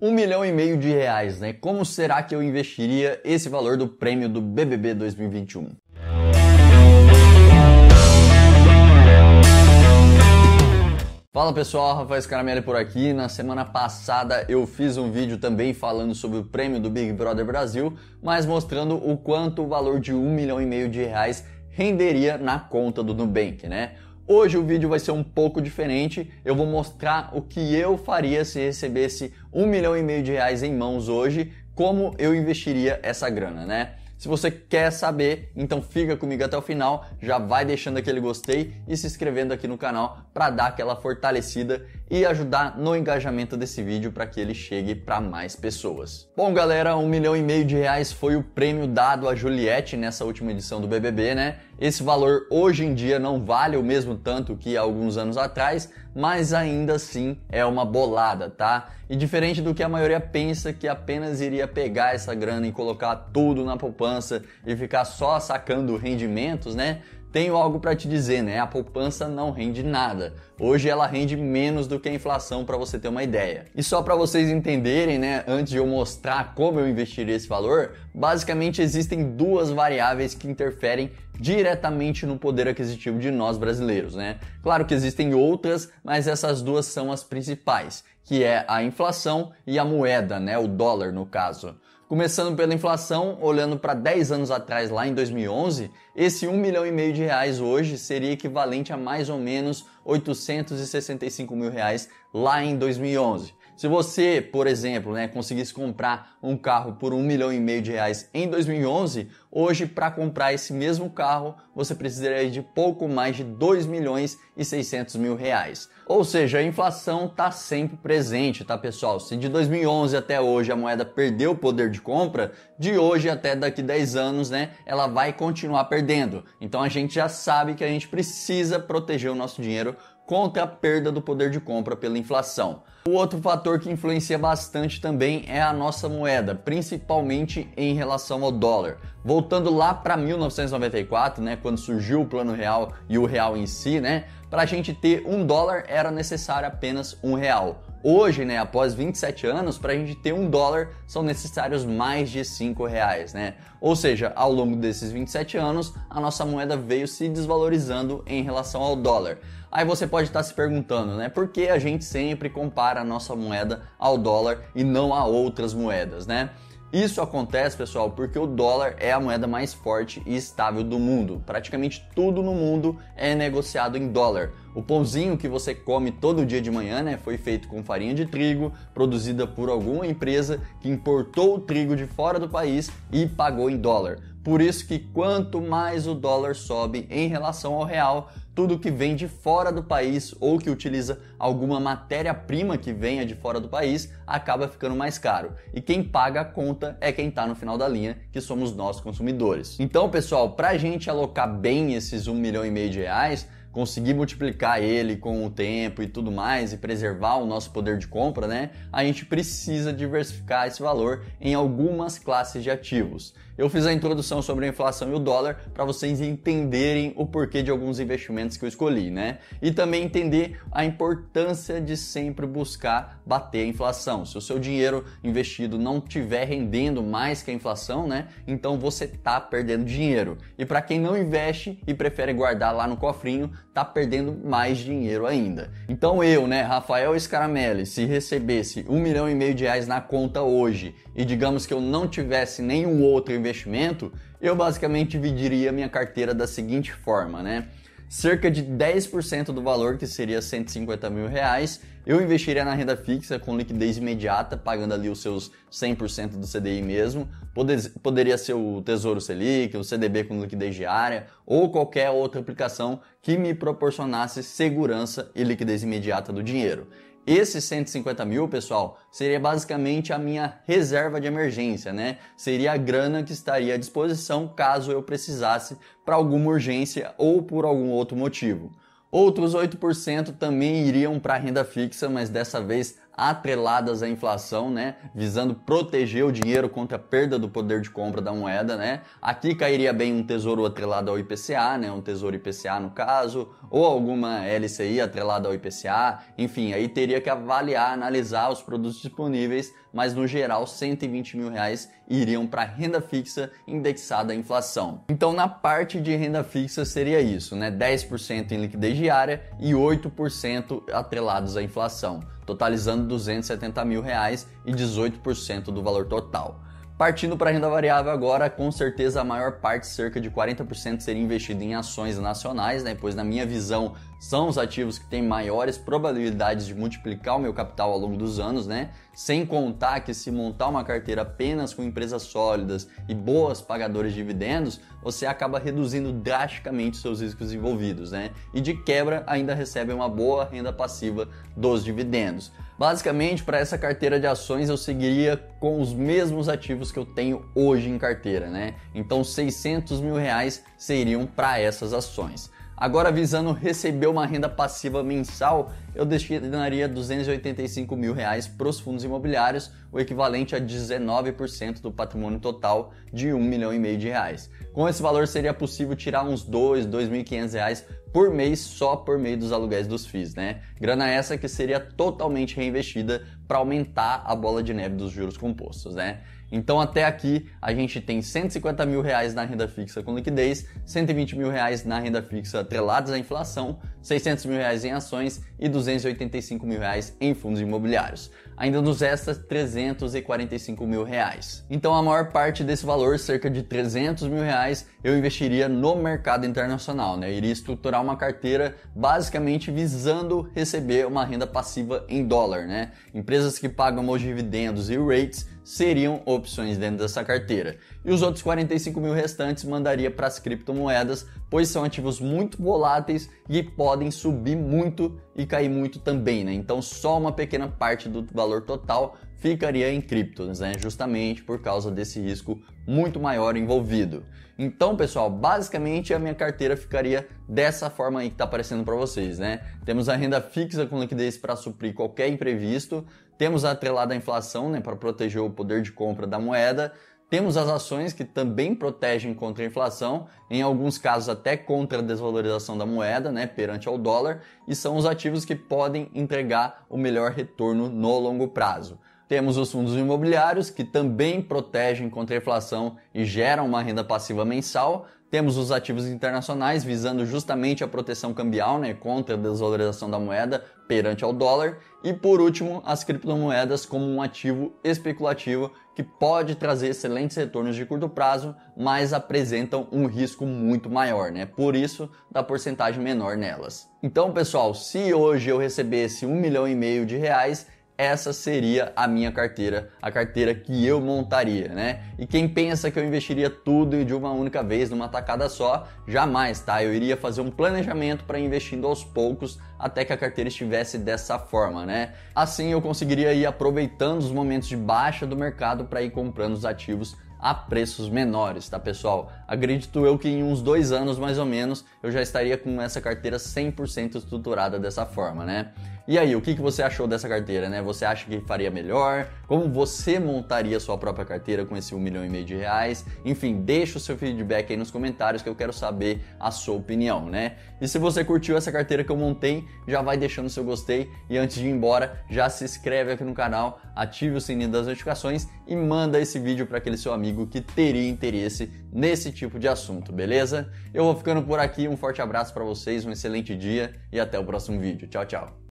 R$ 1,5 milhão, né? Como será que eu investiria esse valor do prêmio do BBB 2021? Fala pessoal, Rafael Scaramelli por aqui. Na semana passada eu fiz um vídeo também falando sobre o prêmio do Big Brother Brasil, mas mostrando o quanto o valor de R$ 1,5 milhão renderia na conta do Nubank, né? Hoje o vídeo vai ser um pouco diferente, eu vou mostrar o que eu faria se recebesse R$ 1,5 milhão em mãos hoje, como eu investiria essa grana, né? Se você quer saber, então fica comigo até o final, já vai deixando aquele gostei e se inscrevendo aqui no canal para dar aquela fortalecida e ajudar no engajamento desse vídeo para que ele chegue para mais pessoas. Bom galera, R$ 1,5 milhão foi o prêmio dado a Juliette nessa última edição do BBB, né? Esse valor hoje em dia não vale o mesmo tanto que há alguns anos atrás, mas ainda assim é uma bolada, tá? E diferente do que a maioria pensa que apenas iria pegar essa grana e colocar tudo na poupança e ficar só sacando rendimentos, né? Tenho algo para te dizer, né? A poupança não rende nada. Hoje ela rende menos do que a inflação, para você ter uma ideia. E só para vocês entenderem, né, antes de eu mostrar como eu investiria esse valor, basicamente existem duas variáveis que interferem diretamente no poder aquisitivo de nós brasileiros, né? Claro que existem outras, mas essas duas são as principais, que é a inflação e a moeda, né? O dólar no caso. Começando pela inflação, olhando para 10 anos atrás, lá em 2011, esse R$ 1,5 milhão hoje seria equivalente a mais ou menos R$ 865 mil lá em 2011. Se você, por exemplo, né, conseguisse comprar um carro por R$ 1,5 milhão em 2011, hoje para comprar esse mesmo carro você precisaria de pouco mais de R$ 2,6 milhões. Ou seja, a inflação está sempre presente, tá pessoal? Se de 2011 até hoje a moeda perdeu o poder de compra, de hoje até daqui 10 anos, né, ela vai continuar perdendo. Então a gente já sabe que a gente precisa proteger o nosso dinheiro contra a perda do poder de compra pela inflação. O outro fator que influencia bastante também é a nossa moeda, principalmente em relação ao dólar. Voltando lá para 1994, né, quando surgiu o Plano Real e o real em si, né, para a gente ter $1 era necessário apenas R$ 1. Hoje, né, após 27 anos, para a gente ter $1 são necessários mais de R$ 5, né? Ou seja, ao longo desses 27 anos, a nossa moeda veio se desvalorizando em relação ao dólar. Aí você pode estar se perguntando, né, por que a gente sempre compara a nossa moeda ao dólar e não a outras moedas, né? Isso acontece, pessoal, porque o dólar é a moeda mais forte e estável do mundo. Praticamente tudo no mundo é negociado em dólar. O pãozinho que você come todo dia de manhã, né, foi feito com farinha de trigo, produzida por alguma empresa que importou o trigo de fora do país e pagou em dólar. Por isso que quanto mais o dólar sobe em relação ao real, tudo que vem de fora do país ou que utiliza alguma matéria-prima que venha de fora do país acaba ficando mais caro. E quem paga a conta é quem está no final da linha, que somos nós consumidores. Então, pessoal, para a gente alocar bem esses R$ 1,5 milhão, conseguir multiplicar ele com o tempo e tudo mais e preservar o nosso poder de compra, né? A gente precisa diversificar esse valor em algumas classes de ativos. Eu fiz a introdução sobre a inflação e o dólar para vocês entenderem o porquê de alguns investimentos que eu escolhi, né? E também entender a importância de sempre buscar bater a inflação. Se o seu dinheiro investido não estiver rendendo mais que a inflação, né? Então você tá perdendo dinheiro. E para quem não investe e prefere guardar lá no cofrinho, tá perdendo mais dinheiro ainda. Então eu, né, Rafael Scaramelli, se recebesse R$ 1,5 milhão na conta hoje e digamos que eu não tivesse nenhum outro investimento, eu basicamente dividiria minha carteira da seguinte forma, né? Cerca de 10% do valor, que seria R$ 150 mil, eu investiria na renda fixa com liquidez imediata, pagando ali os seus 100% do CDI mesmo. Poderia ser o Tesouro Selic, o CDB com liquidez diária ou qualquer outra aplicação que me proporcionasse segurança e liquidez imediata do dinheiro. Esses 150 mil, pessoal, seria basicamente a minha reserva de emergência, né? Seria a grana que estaria à disposição caso eu precisasse para alguma urgência ou por algum outro motivo. Outros 8% também iriam para a renda fixa, mas dessa vez atreladas à inflação, né, visando proteger o dinheiro contra a perda do poder de compra da moeda, né. Aqui cairia bem um tesouro atrelado ao IPCA, né, um tesouro IPCA no caso, ou alguma LCI atrelada ao IPCA, enfim, aí teria que avaliar, analisar os produtos disponíveis, mas no geral R$120 mil iriam para renda fixa indexada à inflação. Então na parte de renda fixa seria isso, né, 10% em liquidez diária e 8% atrelados à inflação, totalizando R$270 mil e 18% do valor total. Partindo para a renda variável agora, com certeza a maior parte, cerca de 40%, seria investido em ações nacionais, né? Pois na minha visão são os ativos que têm maiores probabilidades de multiplicar o meu capital ao longo dos anos, né? Sem contar que se montar uma carteira apenas com empresas sólidas e boas pagadoras de dividendos, você acaba reduzindo drasticamente seus riscos envolvidos, né? E de quebra ainda recebe uma boa renda passiva dos dividendos. Basicamente, para essa carteira de ações eu seguiria com os mesmos ativos que eu tenho hoje em carteira, né? Então R$600 mil seriam para essas ações. Agora, visando receber uma renda passiva mensal, eu destinaria R$285 mil para os fundos imobiliários, o equivalente a 19% do patrimônio total de R$1,5 milhão. Com esse valor seria possível tirar uns R$2.500 por mês só por meio dos aluguéis dos FIIs, né? Grana essa que seria totalmente reinvestida para aumentar a bola de neve dos juros compostos, né? Então até aqui a gente tem R$150 mil na renda fixa com liquidez, R$120 mil na renda fixa atrelados à inflação, R$600 mil em ações e R$285 mil em fundos imobiliários. Ainda nos resta R$345 mil. Então a maior parte desse valor, cerca de R$300 mil, eu investiria no mercado internacional, né? Eu iria estruturar uma carteira basicamente visando receber uma renda passiva em dólar, né? Empresas que pagam os dividendos e rates seriam opções dentro dessa carteira. E os outros 45 mil restantes mandaria para as criptomoedas, pois são ativos muito voláteis e podem subir muito e cair muito também, né? Então só uma pequena parte do valor total ficaria em criptos, né? Justamente por causa desse risco muito maior envolvido. Então, pessoal, basicamente a minha carteira ficaria dessa forma aí que está aparecendo para vocês, né? Temos a renda fixa com liquidez para suprir qualquer imprevisto, temos a atrelada à inflação, né, para proteger o poder de compra da moeda, temos as ações que também protegem contra a inflação, em alguns casos até contra a desvalorização da moeda, né, perante ao dólar, e são os ativos que podem entregar o melhor retorno no longo prazo. Temos os fundos imobiliários, que também protegem contra a inflação e geram uma renda passiva mensal. Temos os ativos internacionais, visando justamente a proteção cambial, né, contra a desvalorização da moeda perante ao dólar. E por último, as criptomoedas como um ativo especulativo que pode trazer excelentes retornos de curto prazo, mas apresentam um risco muito maior, né? Por isso, da porcentagem menor nelas. Então, pessoal, se hoje eu recebesse R$1,5 milhão, essa seria a minha carteira, a carteira que eu montaria, né? E quem pensa que eu investiria tudo de uma única vez, numa tacada só, jamais, tá? Eu iria fazer um planejamento para investindo aos poucos até que a carteira estivesse dessa forma, né? Assim eu conseguiria ir aproveitando os momentos de baixa do mercado para ir comprando os ativos a preços menores, tá, pessoal? Acredito eu que em uns 2 anos, mais ou menos, eu já estaria com essa carteira 100% estruturada dessa forma, né? E aí, o que você achou dessa carteira, né? Você acha que faria melhor? Como você montaria sua própria carteira com esse R$1,5 milhão? Enfim, deixa o seu feedback aí nos comentários que eu quero saber a sua opinião, né? E se você curtiu essa carteira que eu montei, já vai deixando o seu gostei e antes de ir embora, já se inscreve aqui no canal, ative o sininho das notificações e manda esse vídeo para aquele seu amigo que teria interesse nesse tipo de assunto, beleza? Eu vou ficando por aqui, um forte abraço para vocês, um excelente dia e até o próximo vídeo. Tchau, tchau!